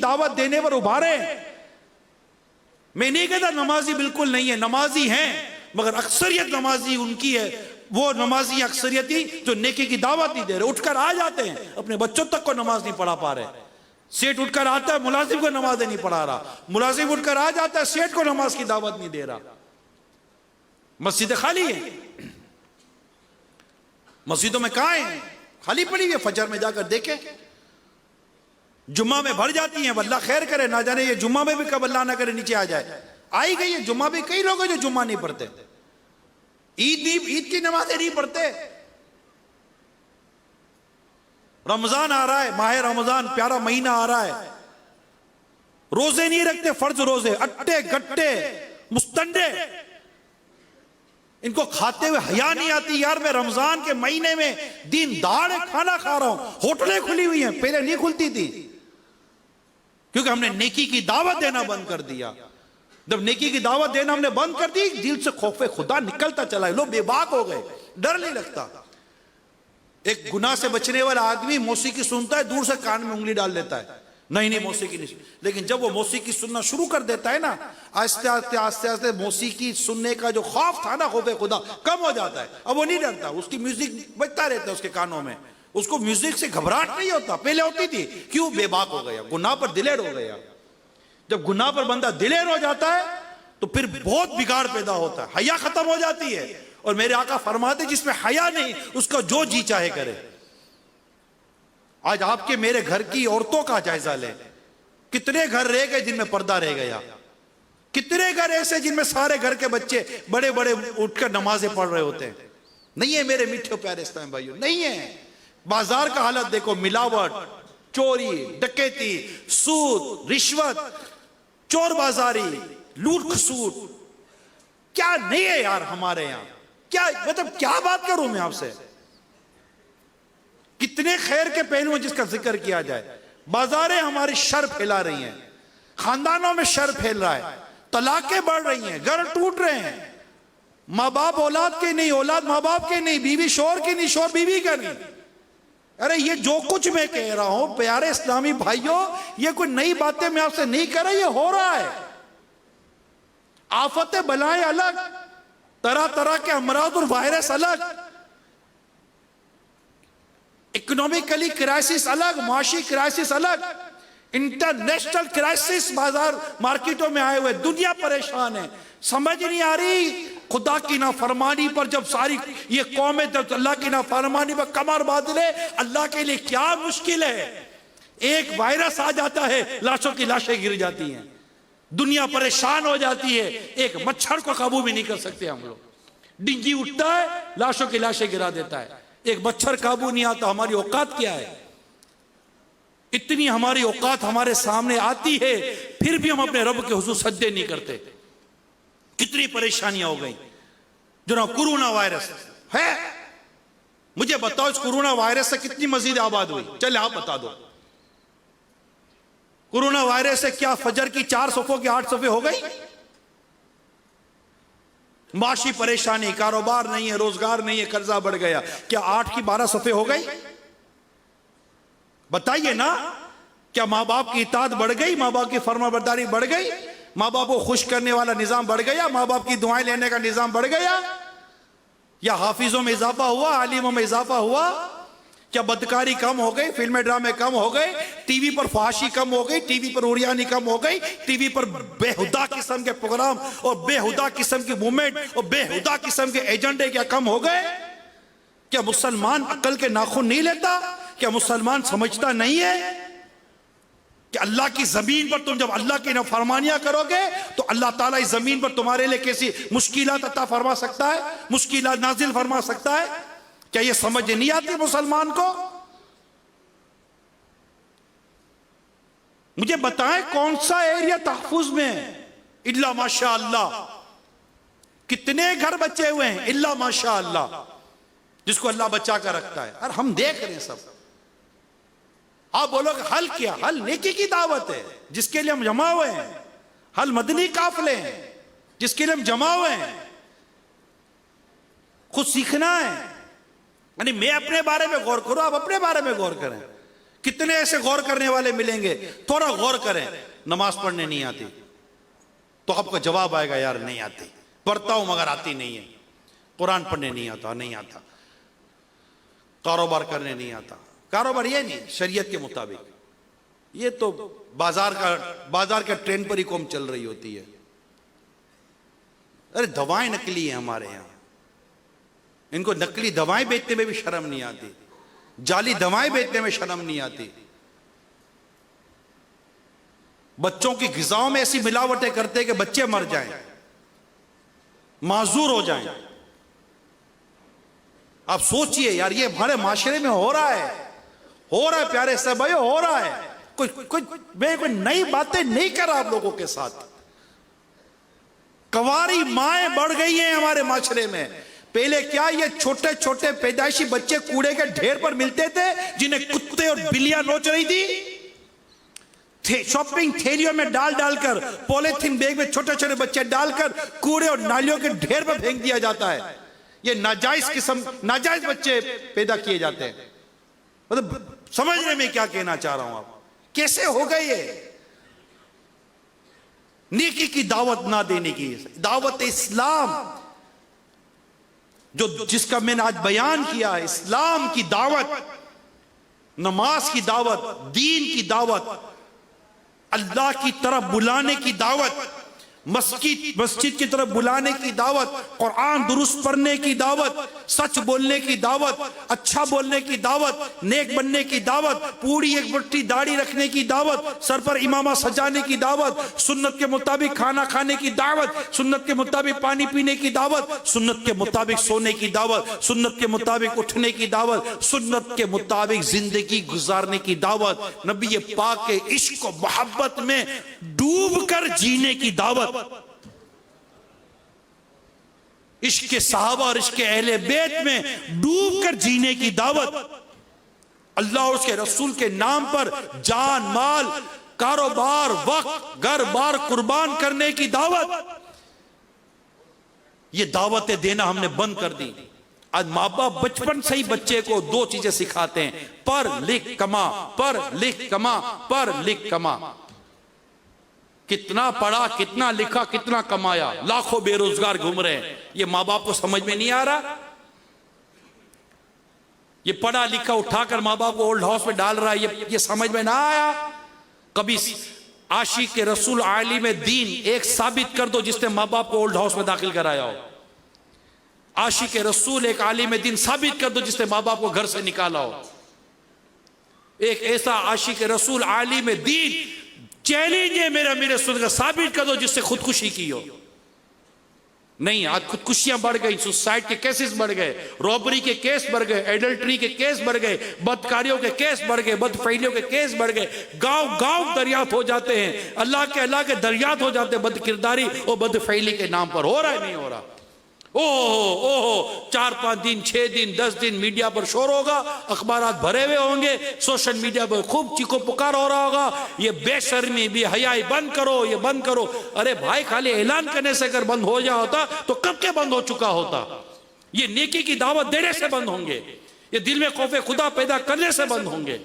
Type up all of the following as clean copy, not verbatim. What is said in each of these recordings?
दावत देने पर उभारे। मैं नहीं कहता नमाजी बिल्कुल नहीं है, नमाजी हैं, मगर अक्सरियत नमाजी उनकी है, वो नमाजी अक्सरियती जो नेकी की दावत नहीं दे रहे। उठकर आ जाते हैं, अपने बच्चों तक को नमाज नहीं पढ़ा पा रहे। सेठ उठकर आता है, मुलाजिम को नमाज नहीं पढ़ा रहा। मुलाजिम उठकर आ जाता है, सेठ को नमाज की दावत नहीं दे रहा। मस्जिदें खाली हैं, मस्जिदों में कहां है? खाली पड़ी हुई है। फजर में जाकर देखें, जुम्मा में भर जाती हैं। अल्लाह खैर करे, ना जाने ये जुम्मा में भी कब अल्लाह ना करे नीचे आ जाए। आई गई है जुम्मा भी, कई लोग हैं जो जुम्मा नहीं पढ़ते, ईद की नमाजें नहीं पढ़ते। रमजान आ रहा है, माह रमजान प्यारा महीना आ रहा है, रोजे नहीं रखते, फर्ज रोजे, अट्टे गट्टे मुस्तंडे, इनको खाते हुए हया नहीं आती। यार मैं रमजान के महीने में दिन दहाड़े खाना खा रहा हूं, होटलें खुली हुई हैं, पहले नहीं खुलती थी, क्योंकि हमने नेकी की दावत देना बंद कर दिया। जब नेकी की दावत देना हमने बंद कर दी, दिल से खौफे खुदा निकलता चला है, लोग बेबाक हो गए, डर नहीं लगता। एक गुनाह से बचने वाला आदमी मौसीकी सुनता है, दूर से कान में उंगली डाल लेता है, नहीं नहीं मौसीकी नहीं। लेकिन जब वो मौसीकी सुनना शुरू कर देता है ना, आस्ते आस्ते आस्ते आस्ते मौसीकी सुनने का जो खौफ था ना, खौफे खुदा कम हो जाता है। अब वो नहीं डरता, उसकी म्यूजिक बजता रहता है उसके कानों में, उसको म्यूजिक से घबराहट नहीं होता, पहले होती थी। क्यों? बेबाक हो गया, गुनाह पर दिलेर हो गया। जब गुनाह पर बंदा दिलेर हो जाता है तो फिर बहुत बिगाड़ पैदा होता है, हया खत्म हो जाती है। और मेरे आका फरमाते जिसमें हया नहीं, उसका जो जी चाहे करे। आज आपके मेरे घर की औरतों का जायजा लें, कितने घर रह गए जिनमें पर्दा रह गया, कितने घर ऐसे जिनमें सारे घर के बच्चे बड़े बड़े उठकर नमाजें पढ़ रहे होते हैं। नहीं है मेरे मीठे प्यारे इस्लामी भाइयों, नहीं है। बाजार का हालत देखो, मिलावट, चोरी, डकैती, सूद, रिश्वत, चोर बाजारी, लूट खसूट, क्या नहीं है यार हमारे यहां। क्या मतलब क्या बात करूं मैं आपसे, कितने खैर के पहलू हैं जिसका जिक्र किया जाए। बाजारें हमारी शर फैला रही हैं, खानदानों में शर फैल रहा है, तलाकें बढ़ रही हैं, घर टूट रहे हैं। माँ बाप औलाद के नहीं, औलाद माँ बाप के नहीं, बीवी शोर की नहीं, शोर बीवी का नहीं। अरे ये जो कुछ मैं कह रहा हूं प्यारे इस्लामी भाइयों, ये कोई नई बातें मैं आपसे नहीं कर रहा, ये हो रहा है। आफतें बलाएं अलग, तरह तरह के अमराज और वायरस अलग, इकोनॉमिकली क्राइसिस अलग, माशी क्राइसिस अलग, इंटरनेशनल क्राइसिस बाजार मार्केटों में आए हुए, दुनिया परेशान है। समझ नहीं आ रही खुदा की नाफरमानी पर जब सारी ये कौमें जब अल्लाह की नाफरमानी पर कमर बांध ले, अल्लाह के लिए क्या मुश्किल है। एक वायरस आ जाता है, लाशों की लाशें गिर जाती हैं, दुनिया परेशान हो जाती है, एक मच्छर को काबू भी नहीं कर सकते हम लोग। डेंगू उठता है, लाशों की लाशें गिरा देता है, एक मच्छर काबू नहीं आता। हमारी औकात क्या है? इतनी हमारी औकात हमारे सामने आती है, फिर भी हम अपने रब के हुजूर सजदे नहीं करते। कितनी परेशानियां हो गई। जो ना कोरोना वायरस है, मुझे बताओ इस कोरोना वायरस से कितनी मस्जिद आबाद हुई? चले आप बता दो। कोरोना वायरस से क्या फजर की 4 सफ़ों की 8 सफ़े हो गई? माशी परेशानी, कारोबार नहीं है, रोजगार नहीं है, कर्जा बढ़ गया, क्या 8 की 12 सफ़े हो गई? बताइए ना। क्या माँ बाप की इताअत बढ़ गई? माँ बाप की फरमाबरदारी बढ़ गई? माँ बाप को खुश करने वाला निजाम बढ़ गया? माँ बाप की दुआएं लेने का निजाम बढ़ गया? या हाफिजों में इजाफा हुआ, आलिमों में इजाफा हुआ? क्या बदकारी कम हो गई, फिल्में ड्रामे कम हो गए, टीवी पर फहाशी कम हो गई, टीवी पर उरियानी कम हो गई, टीवी पर बेहुदा किस्म के प्रोग्राम और बेहुदा किस्म की मूवमेंट और बेहुदा किस्म के एजेंडे क्या कम हो गए? क्या मुसलमान अक्ल के नाखून नहीं लेता? क्या मुसलमान समझता नहीं है कि अल्लाह की जमीन पर तुम जब अल्लाह की नाफरमानियां करोगे तो अल्लाह ताला इस जमीन पर तुम्हारे लिए कैसी मुश्किलात अता फरमा सकता है, मुश्किलात नाजिल फरमा सकता है? क्या ये समझ नहीं आती मुसलमान को? मुझे बताएं कौन सा एरिया तहफुज में है? इल्ला माशा अल्लाह। कितने घर बचे हुए हैं? इल्ला माशा अल्लाह, जिसको अल्लाह बचा कर रखता है। और हम देख रहे हैं सब। आप बोलोगे हल क्या? हल नेकी की दावत है जिसके लिए हम जमा हुए हैं। हल मदनी काफले हैं जिसके लिए हम जमा हुए हैं। खुद सीखना है। यानी मैं अपने बारे में गौर करूं, आप अपने बारे में गौर करें। कितने ऐसे गौर करने वाले मिलेंगे, थोड़ा गौर करें, नमाज पढ़ने नहीं आती तो आपका जवाब आएगा यार नहीं आती, पढ़ता हूं मगर आती नहीं है। कुरान पढ़ने नहीं आता, नहीं आता। कारोबार करने नहीं आता, कारोबार ये नहीं शरीयत के मुताबिक, ये तो बाजार का ट्रेंड पर ही कौम चल रही होती है। अरे दवाएं नकली है हमारे यहां, इनको नकली दवाएं बेचने में भी शर्म नहीं आती, जाली दवाएं बेचने में शर्म नहीं आती। बच्चों की ग़िज़ाओं में ऐसी मिलावटें करते हैं कि बच्चे मर जाएं, माजूर हो जाएं। आप सोचिए यार, ये हमारे माशरे में हो रहा है प्यारे साहब भाई, हो रहा है। मैं कोई नई बातें नहीं कर रहा आप लोगों के साथ। कवारी माएं बढ़ गई हैं हमारे माशरे में। पहले क्या ये छोटे छोटे पैदाइशी बच्चे कूड़े के ढेर पर मिलते थे, जिन्हें कुत्ते और बिल्लियां नोच रही थी। शॉपिंग थैलियों में डाल डालकर, पॉलिथीन बैग में छोटे छोटे बच्चे डालकर कूड़े और नालियों के ढेर पर फेंक दिया जाता है। ये नाजायज बच्चे पैदा किए जाते हैं। मतलब समझने में क्या कहना चाह रहा हूं, आप कैसे हो गए ये? नेकी की दावत ना देने की दावत इस्लाम, जो जिसका मैंने आज बयान किया है, इस्लाम की दावत, नमाज की दावत, दीन की दावत, अल्लाह की तरफ बुलाने की दावत, मस्जिद की तरफ बुलाने की दावत, कुरान दुरुस्त पढ़ने की दावत, सच बोलने की दावत, अच्छा बोलने की दावत, नेक बनने की दावत, पूरी एक मुट्ठी दाढ़ी रखने की दावत, सर पर इमामा सजाने की दावत, सुन्नत के मुताबिक खाना खाने की दावत, सुन्नत के मुताबिक पानी पीने की दावत, सुन्नत के मुताबिक सोने की दावत, सुन्नत के मुताबिक उठने की दावत, सुन्नत के मुताबिक जिंदगी गुजारने की दावत, नबी पाक के इश्क और मोहब्बत में डूब कर जीने की दावत, इश्क के सहाबा और इश्क के अहले बैत में डूब कर जीने की दावत, अल्लाह और उसके रसूल के नाम पर जान माल, कारोबार, वक्त, घर बार कुर्बान करने की दावत। ये दावतें देना हमने बंद कर दी। आज माँ बाप बचपन से ही बच्चे को दो चीजें सिखाते हैं, पढ़ लिख कमा, पढ़ लिख कमा, पढ़ लिख कमा। कितना पढ़ा, कितना लिखा, कितना कमाया, लाखों बेरोजगार घूम रहे हैं। ये माँ बाप को समझ में नहीं आ रहा। ये पढ़ा लिखा उठाकर माँ बाप को ओल्ड हाउस में डाल रहा है, ये समझ में ना आया। कभी आशिक के रसूल आलिम दीन एक साबित कर दो जिसने माँ बाप को ओल्ड हाउस में दाखिल कराया हो। आशिक के रसूल एक आलिम दीन साबित कर दो जिसने माँ बाप को घर से निकाला हो। एक ऐसा आशिक रसूल आलिम दीन चैलेंज है मेरे सुनकर, साबित कर दो जिससे खुदकुशी की हो। नहीं, आज खुदकुशियां बढ़ गई, सुसाइड के केसेस बढ़ गए, रॉबरी के केस बढ़ गए, एडल्ट्री के केस बढ़ गए, बदकारियों के केस बढ़ गए, बदफैलियों के केस बढ़ गए। गांव गांव दरियात हो जाते हैं, अल्लाह के दरियात हो जाते हैं बदकिरदारी और बदफैली के नाम पर। हो रहा है नहीं हो रहा? ओहो 4-5 दिन 6 दिन 10 दिन मीडिया पर शोर होगा, अखबारात भरे हुए होंगे, सोशल मीडिया पर खूब चीखो पुकार हो रहा होगा, ये बेशर्मी बेहयाई बंद करो, ये बंद करो। अरे भाई, खाली ऐलान करने से अगर बंद हो जाता होता तो कब के बंद हो चुका होता। ये नेकी की दावत देने से बंद होंगे, ये दिल में खौफे खुदा पैदा करने से बंद होंगे।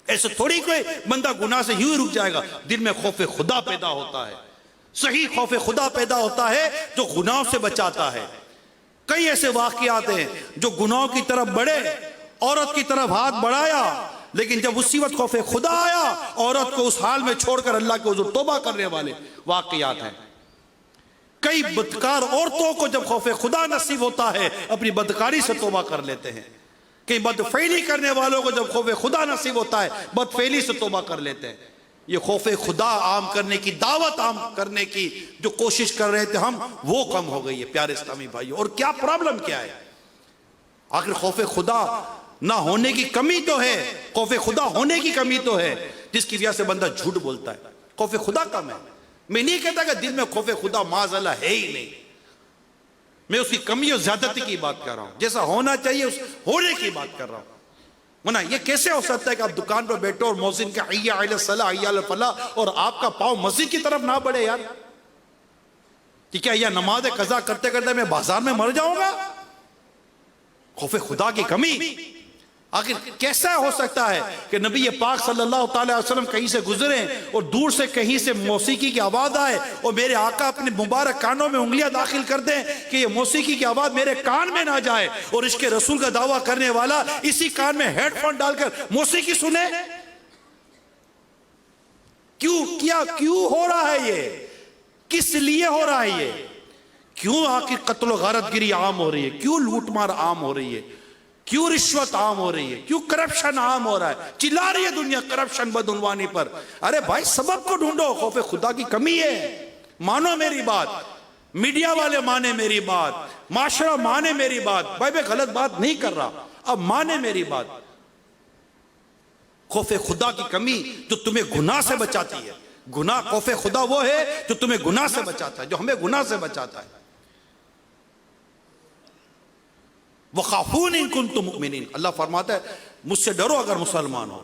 ऐसे थोड़ी कोई बंदा गुनाह से यूं रुक जाएगा, दिल में खौफे खुदा पैदा होता है। सही खौफ खुदा पैदा होता है जो गुनाहों से बचाता है। कई ऐसे वाकयात हैं जो गुनाहों की तरफ बढ़े, औरत की तरफ हाथ बढ़ाया, लेकिन जब उसी वक्त खौफ खुदा आया, औरत को उस हाल में छोड़कर अल्लाह के हुजूर तौबा करने वाले वाकयात हैं। कई बदकार औरतों को जब खौफ खुदा नसीब होता है, अपनी बदकारी से तौबा कर लेते हैं। कई बदफैली करने वालों को जब खौफ खुदा नसीब होता है, बदफैली से तौबा कर लेते हैं। ये खौफे खुदा आम करने की दावत, आम करने की जो कोशिश कर रहे थे हम, वो कम हो गई है प्यारे इस्लामी भाइयों। और क्या प्रॉब्लम क्या है? आखिर खौफे खुदा ना होने की कमी तो है, खौफे खुदा होने की कमी तो है, जिसकी वजह से बंदा झूठ बोलता है। खौफे खुदा कम है। मैं नहीं कहता कि दिल में खौफे खुदा माज़अल्लाह है ही नहीं, मैं उसकी कमी और ज्यादती की बात कर रहा हूं। जैसा होना चाहिए उस होने की बात कर रहा हूं। वरना ये कैसे हो सकता है कि आप दुकान पर बैठो और मौज़िन का हय्या अला सलाह हय्या अला फलाह और आपका पांव मस्जिद की तरफ ना बढ़े यार? कि क्या यह नमाज कज़ा करते करते मैं बाजार में मर जाऊंगा? खौफ खुदा की कमी। आखिर कैसा हो सकता है कि नबी पाक सल्लल्लाहु अलैहि वसल्लम कहीं से गुजरे और दूर से कहीं से मौसीकी की आवाज आए और मेरे आका अपने मुबारक कानों में उंगलियां दाखिल कर दें कि ये मौसीकी की आवाज मेरे कान में ना जाए, और इसके रसूल का दावा करने वाला इसी कान में हेडफोन डालकर मौसीकी सुने? क्यों हो रहा है ये? किस लिए हो रहा है ये? क्यों आखिर कत्ल गारतगिरी आम हो रही है? क्यों लूटमार आम हो रही है? क्यों रिश्वत आम हो रही है? क्यों करप्शन आम हो रहा है? चिल्ला रही है दुनिया करप्शन बदउनवानी पर। अरे भाई सबब को ढूंढो, खौफे खुदा की कमी है। मानो मेरी बात, मीडिया वाले माने मेरी बात, माशरा माने मेरी बात। भाई मैं गलत बात नहीं कर रहा, अब माने मेरी बात। खौफे खुदा की कमी जो तुम्हें गुनाह से बचाती है। गुनाह, खौफे खुदा वो है जो तुम्हें गुनाह से बचाता है, जो हमें गुनाह से बचाता है। वखाफून इन कुंतुम मुमिनीन, अल्लाह फरमाता है मुझसे डरो अगर मुसलमान हो,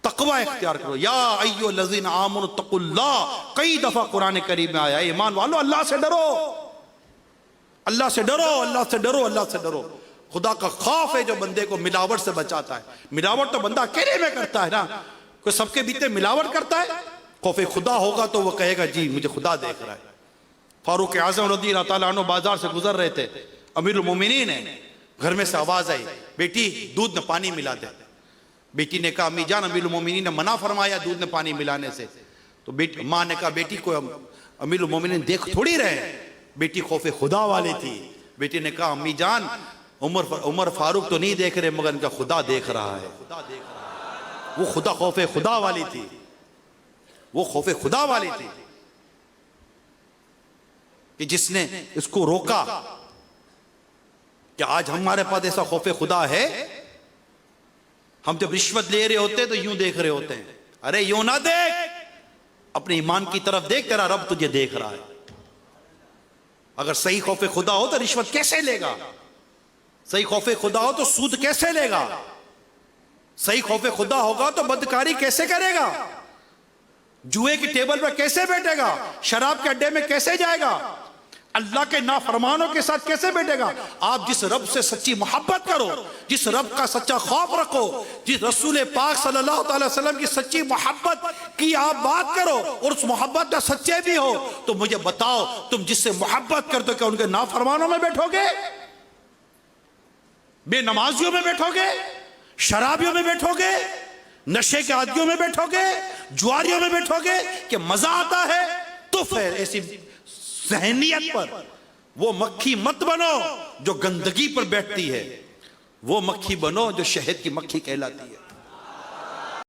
तकवा इख्तियार करो। या अय्युहल्लज़ीना आमनु तक़ुल्लाह, कई दफा कुरान करीम में आया है ईमान वालों अल्लाह से डरो, अल्लाह से डरो, अल्लाह से डरो, अल्लाह से डरो। खुदा का खौफ है जो बंदे को मिलावट से बचाता है। मिलावट तो बंदा अकेले में करता है ना, कोई सबके बीते मिलावट करता है। खौफ खुदा होगा तो वह कहेगा जी मुझे खुदा देख रहा है। फारूक आज़म रज़ी अल्लाह तआला अन्हु बाजार से गुजर रहे थे, अमीरुल मोमिनीन है, घर में से आवाज आई बेटी दूध में पानी मिला दे। बेटी ने कहा अम्मी जान अमीरुल मोमिनीन ने मना फरमाया दूध में पानी मिलाने से। तो बेटी माँ ने कहा बेटी को अमीरुल मोमिनीन देख थोड़ी रहे। बेटी खौफे खुदा वाली थी। बेटी ने कहा अम्मी जान उमर फारूक तो नहीं देख रहे मगर इनका खुदा देख रहा है। वो खुदा खौफे खुदा वाली थी, वो खौफे खुदा वाली थी कि जिसने इसको रोका। क्या आज हमारे पास ऐसा खौफे खुदा है? हम जब रिश्वत ले रहे होते तो यूं देख रहे होते हैं। अरे यूं ना देख, अपने ईमान की तरफ देख, तेरा रब तुझे देख रहा है। अगर सही खौफे खुदा हो तो रिश्वत कैसे लेगा? सही खौफे खुदा हो तो सूद कैसे लेगा? सही खौफे खुदा होगा तो बदकारी कैसे करेगा? जुए की टेबल पर कैसे बैठेगा? शराब के अड्डे में कैसे जाएगा? अल्लाह के नाफरमानों के साथ कैसे बैठेगा? आप जिस रब से सच्ची मोहब्बत करो, जिस रब का सच्चा खौफ रखो, जिस रसूल पाक सल्लल्लाहु अलैहि वसल्लम की सच्ची मोहब्बत की आप बात करो और उस मोहब्बत का सच्चे भी हो, तो मुझे बताओ तुम जिससे मोहब्बत करते हो क्या उनके नाफरमानों में बैठोगे? बेनमाजियों में बैठोगे? शराबियों में बैठोगे? नशे के आदियों में बैठोगे? जुआरियों में बैठोगे? कि मजा आता है? तो फिर ऐसी सहनियत पर वो मक्खी मत बनो जो गंदगी पर बैठती है, वो मक्खी बनो जो शहद की मक्खी कहलाती है।